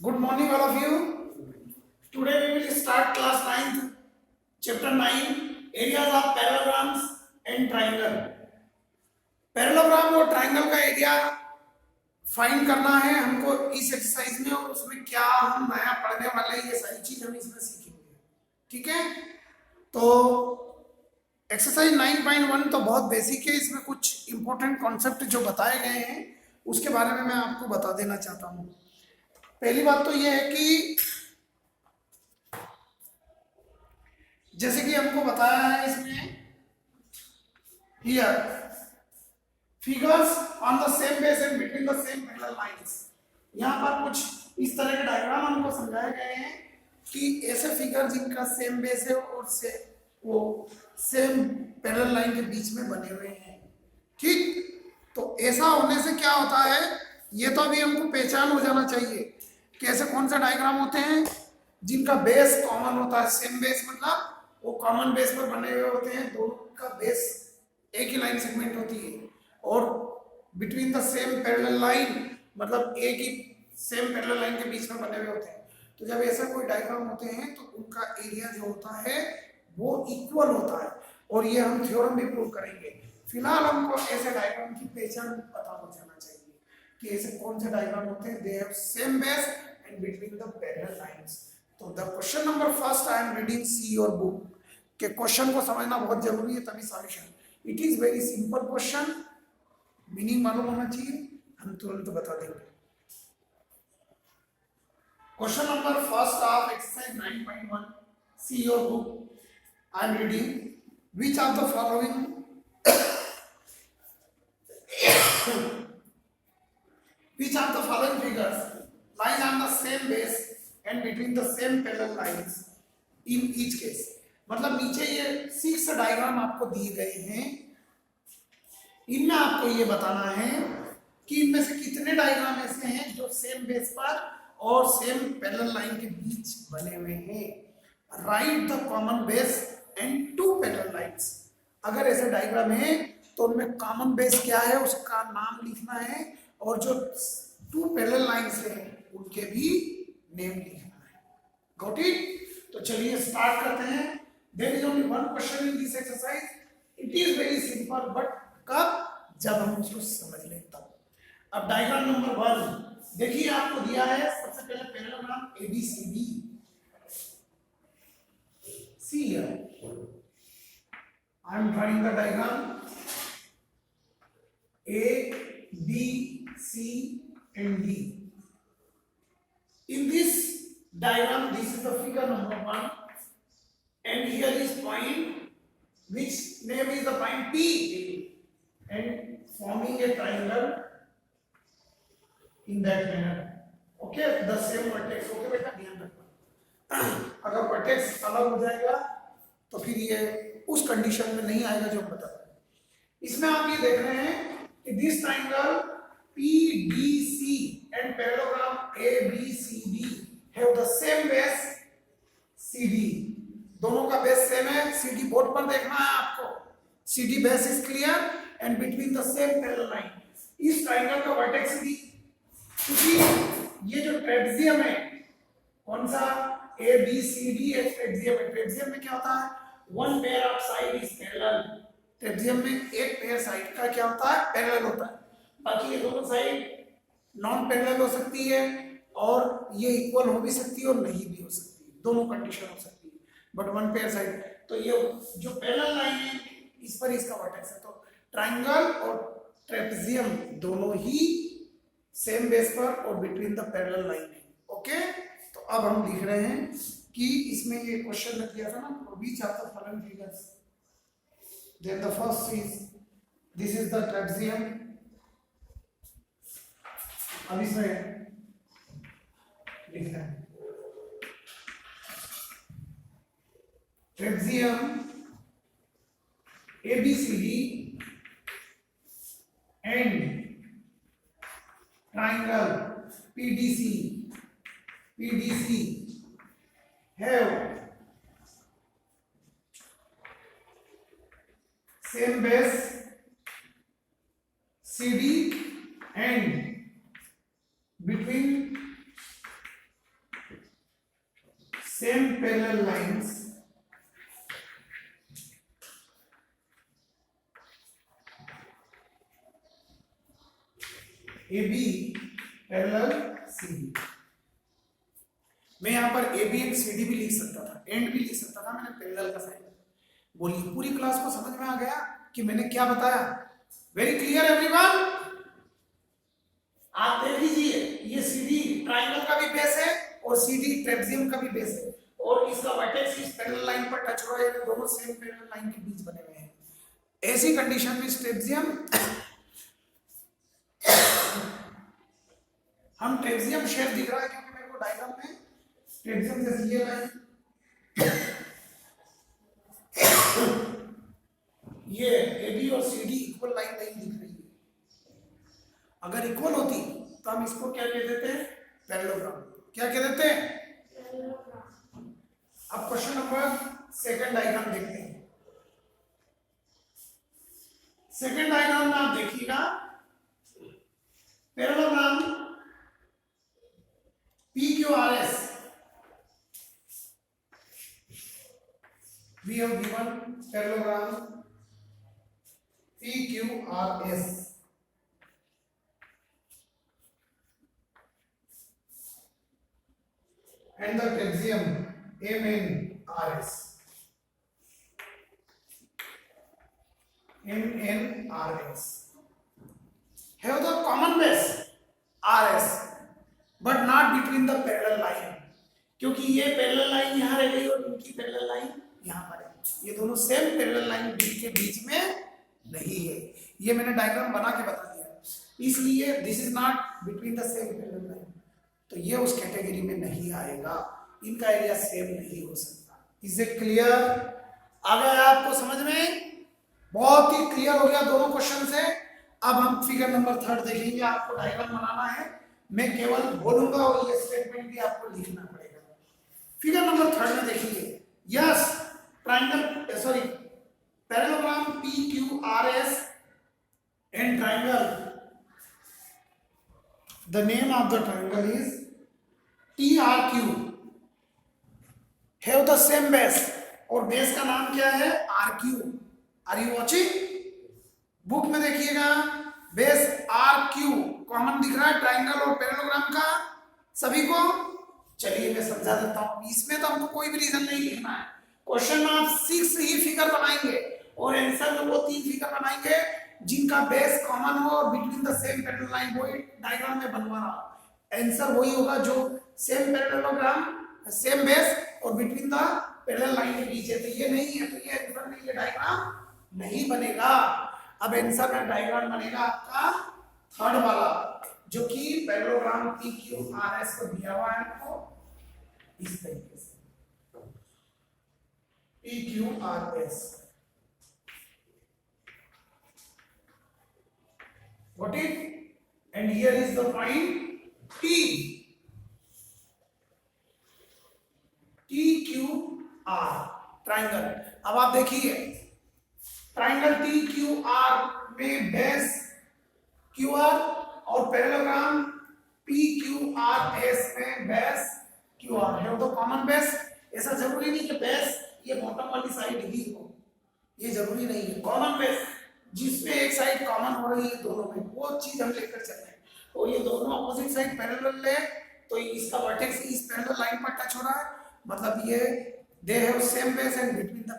Good morning, all of you. Today we will start class 9th, chapter 9, areas of parallelograms and triangle. Parallelogram और triangle का area find करना है हमको इस exercise में, और उसमें क्या हम नया पढ़ने वाले हैं, ये सारी चीज हम इसमें सीखेंगे. ठीक है, तो एक्सरसाइज 9.1 तो बहुत बेसिक है. इसमें कुछ इंपॉर्टेंट कॉन्सेप्ट जो बताए गए हैं उसके बारे में मैं आपको बता देना चाहता हूँ. पहली बात तो यह है कि जैसे कि हमको बताया है इसमें here figures on the same base and between the same parallel lines. यहाँ पर कुछ इस तरह के डायग्राम हमको समझाए गए हैं कि ऐसे फिगर जिनका सेम बेस है और वो सेम पैरेलल लाइन के बीच में बने हुए हैं. ठीक, तो ऐसा होने से क्या होता है, ये तो अभी हमको पहचान हो जाना चाहिए कि ऐसे कौन सा डायग्राम होते हैं जिनका बेस कॉमन होता है. सेम बेस मतलब वो कॉमन बेस पर बने हुए होते हैं, दोनों का बेस एक ही लाइन सेगमेंट होती है. और between the same parallel line मतलब एक ही सेम पैरेलल लाइन के बीच में बने हुए होते हैं. तो जब ऐसा कोई डायग्राम होते हैं तो उनका एरिया जो होता है वो इक्वल होता है, और ये हम थ्योरम भी प्रूव करेंगे. फिलहाल हमको ऐसे डायग्राम की पहचान पता हो जाना चाहिए कि ऐसे कौन से डायग्राम होते हैं. They have same base and between the parallel lines. तो the question number first, I am reading see your book. के क्वेश्चन को समझना बहुत जरूरी है तभी solution. It is very simple question, meaning मालूम होना चाहिए, हम तुरंत बता देंगे. Question number first of exercise 9.1, see your book. I am reading. Which of the following which of the following figures lies on the same base and between the same parallel lines in each case. मतलब नीचे ये 6 diagram आपको दिए गए हैं, इनमें आपको ये बताना है कि इनमें से कितने डायग्राम ऐसे हैं जो सेम बेस पर और सेम पैरेलल लाइन के बीच बने हुए हैं. Right the common base and two parallel lines. अगर ऐसे डायग्राम है तो उनमें कॉमन बेस क्या है उसका नाम लिखना है, और जो टू पैरेलल लाइंस हैं उनके भी नेम लिखना है. Got it? तो चलिए स्टार्ट करते हैं. There is only one question in this exercise. It is very simple, but कब? जब हम उसको समझ लें तब. अब डायग्राम नंबर 1 देखिए, आपको दिया है सबसे पहले parallelogram ABCD. See here I am drawing the diagram A, B, C and D. In this diagram, this is the figure number 1, and here is point which name is the point P, and forming a triangle in that manner. Okay, the same vertex. Okay बेटा, ध्यान रखना. अगर vertex अलग हो जाएगा तो फिर ये उस कंडीशन में नहीं आएगा जो हम बता रहे हैं. इसमें आप ये देख रहे हैं कि this triangle PDC and parallelogram ABCD have the same base CD. दोनों का बेस सेम है. CD बोर्ड पर देखना है आपको. CD base is clear and between the same parallel line. इस ट्राइंगल का वर्टेक्स भी, क्योंकि ये जो ट्रेपेजियम है, कौन सा ABCD है, ट्रेपेजियम है. ट्रेपेजियम में क्या होता है, one pair of side is parallel. Trapezium में एक पेयर साइड का क्या होता है, पैरेलल होता है. बाकी ये दोनों साइड नॉन पैरेलल हो सकती है, और ये इक्वल हो भी सकती है और नहीं भी हो सकती है. दोनों कंडीशन हो सकती है, बट वन पेयर साइड. तो ये जो पैरेलल लाइन है इस पर इसका वर्टेक्स है. तो ट्राइंगल और ट्रेपेजियम दोनों ही सेम बेस पर और बिटवीन द पैरेलल लाइन है. ओके, तो अब हम लिख रहे हैं कि इसमें ये क्वेश्चन दिया था ना, which of the following figures. Then the first is, this is the trapezium. अब इसमें लिखना है trapezium ABCD and triangle PDC have same base CD and between same parallel lines AB parallel CD। मैं यहां पर AB एंड CD भी लिख सकता था, एंड भी लिख सकता था, मैंने पैरेलल का साइन। बोलिए पूरी क्लास को समझ में आ गया कि मैंने क्या बताया? Very clear everyone? आप देख लीजिए, ये CD ट्राइंगल का भी बेस है और CD ट्रेपेजियम का भी बेस है, और इसका वर्टेक्स इस पैरेलल लाइन पर टच हो रहा है, दोनों सेम पैरेलल लाइन के बीच बने हुए हैं। ऐसी कंडीशन में ट्रेपेजियम हम ट्रेपेजियम शेप दिख रहा है क्योंकि मेरे को डायग्राम में ट्रेपेजियम जैसे ये लाइन, ये AB और CD इक्वल लाइन नहीं दिख रही है। अगर इक्वल होती तो हम इसको क्या कह देते हैं? पैरेललोग्राम। क्या कह देते हैं? अब क्वेश्चन नंबर सेकंड डायग्राम देखते हैं। सेकंड डायग्राम में आप देखिएगा, parallelogram PQRS we have given parallelogram PQRS and the trapezium MNRS have the common base RS but not between the parallel line, क्योंकि ये पैरेलल लाइन यहाँ रह गई और इनकी पैरेलल लाइन यहाँ पर है, ये दोनों सेम पैरेलल लाइन B के बीच में नहीं है। ये मैंने डायग्राम बना के बता दिया, इसलिए this is not between the same parallel line, तो ये उस कैटेगरी में नहीं आएगा, इनका एरिया सेम नहीं हो सकता। Is it clear? आ गया आपको समझ में? बहुत ही क्लियर हो गया दोनों क्वेश्चन से। अब हम फिगर नंबर 3 देखेंगे, आपको डायग्राम बनाना है, मैं केवल बोलूंगा और ये स्टेटमेंट भी आपको लिखना पड़ेगा। फिगर नंबर 3 में देखिए, yes triangle sorry parallelogram PQRS and triangle, the name of the triangle is TRQ, have the same base, और बेस का नाम क्या है? RQ। Are you watching? Book में देखिएगा, बेस RQ कॉमन दिख रहा है ट्राइंगल और पैरेललोग्राम का सभी को। चलिए मैं समझा देता हूं, इसमें तो हमको कोई भी रीजन नहीं लिखना है। क्वेश्चन में आप 6 ही फिगर बनाएंगे और आंसर में वो 3 फिगर बनाएंगे जिनका बेस कॉमन हो और between the same parallel line, वही डायग्राम में बनवा रहा हूं। आंसर वही होगा जो सेम पैरेललोग्राम, सेम बेस और बिटवीन द पैरेलल लाइन के बीच है। तो ये नहीं है, तो ये आंसर में ये डायग्राम नहीं बनेगा। अब आंसर में डायग्राम बनेगा आपका थर्ड वाला, जो कि पैरेललोग्राम PQRS को दिया हुआ है आपको इस तरीके से, PQRS। Got it? And here is the point T, TQR triangle. अब आप देखिए, ट्राइंगल TQR में बेस QR और पैरेललोग्राम PQRS में बेस QR है, तो कॉमन बेस। ऐसा जरूरी नहीं कि बेस ये बॉटम वाली साइड ही हो, ये जरूरी नहीं है। कॉमन बेस जिसमें एक साइड कॉमन हो रही है दोनों में, वो चीज हम लेकर चल रहे हैं। तो ये दोनों अपोजिट साइड पैरेलल है, तो इसका वर्टेक्स इस पैरेलल लाइन पर टच हो रहा है, मतलब ये दे have same base and between the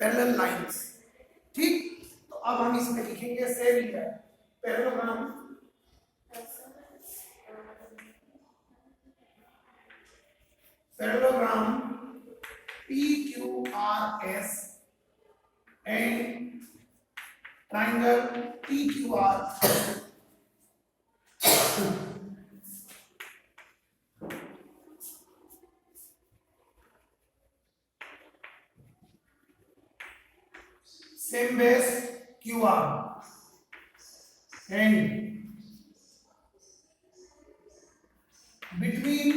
parallel lines. ठीक, तो अब हम इसमें लिखेंगे सेम ही है parallelogram PQRS and triangle PQR same base QR and between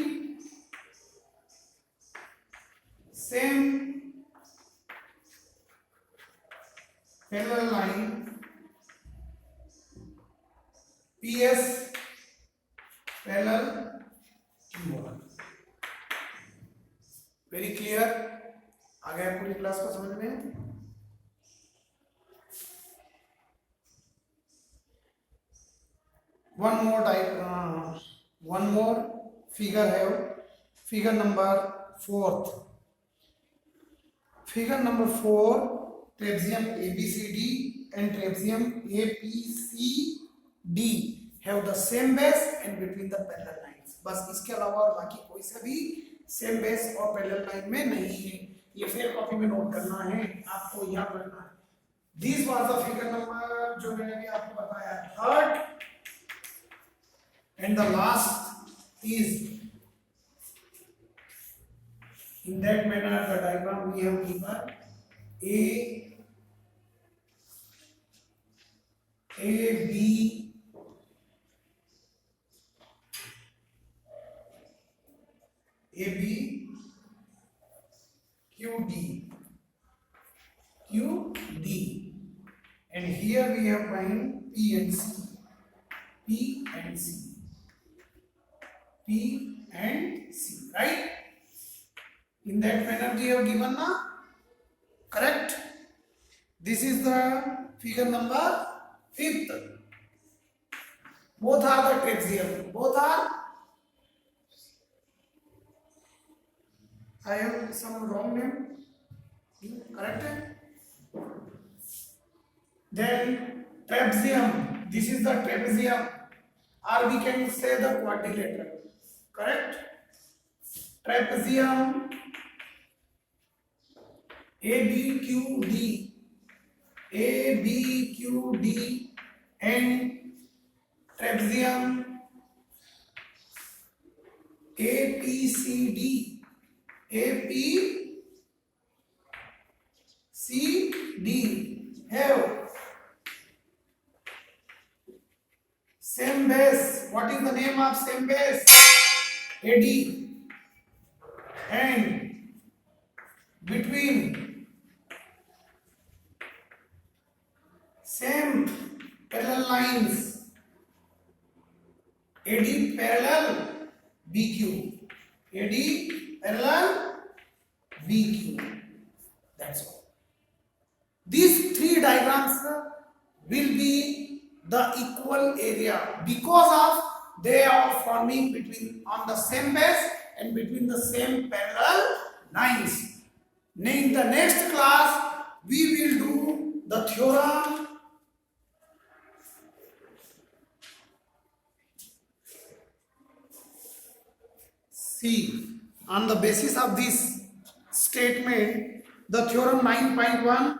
same parallel line PS parallel QR। Very clear? आ गया पूरी क्लास को समझ में? one more figure have figure number 4th. Figure number 4, trapezium ABCD and trapezium APCD have the same base and between the parallel lines. बस इसके अलावा और बाकी कोई सा भी सेम बेस और पैरेलल लाइन में नहीं है। ये फेयर कॉपी में नोट करना है, आपको याद रखना है। This was the figure number जो मैंने भी आपको बताया, third, and the last is in that manner the diagram we have given B Q D, and here we have find P and C, right? In that manner we have given na, correct? This is the figure number 5th. Both are the trapezium. Both are. I have some wrong name. Correct? Then trapezium. This is the trapezium, or we can say the quadrilateral. Correct? Trapezium ABQD and trapezium APCD have same base. What is the name of same base? AD, and between same parallel lines, AD parallel BQ, AD parallel BQ. That's all. These three diagrams will be the equal area because of they are forming between on the same base and between the same parallel lines. In the next class we will do the theorem C. On the basis of this statement, the theorem 9.1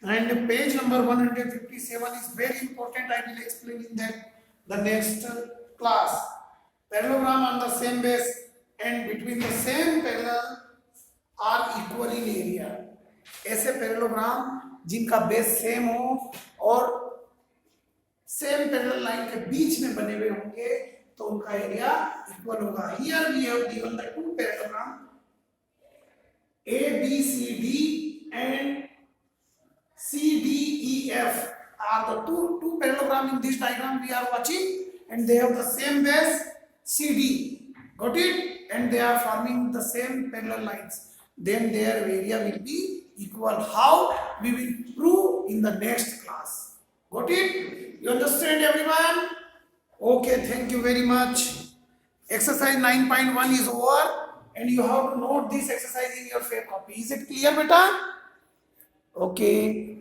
and page number 157 is very important. I will explain in that the next class. Parallelogram on the same base and between the same parallel are equal in area. ऐसे parallelogram जिनका base same हो और same parallel line के बीच में बने हुए होंगे तो उनका एरिया इक्वल होगा. Here we have given the two parallelogram ABCD and CDEF are the two parallelogram in this diagram we are watching, and they have the same base CD. Got it? And they are forming the same parallel lines. Then their area will be equal. How? We will prove in the next class. Got it? You understand, everyone? Okay, thank you very much. Exercise 9.1 is over, and you have to note this exercise in your fair copy. Is it clear, beta? Okay.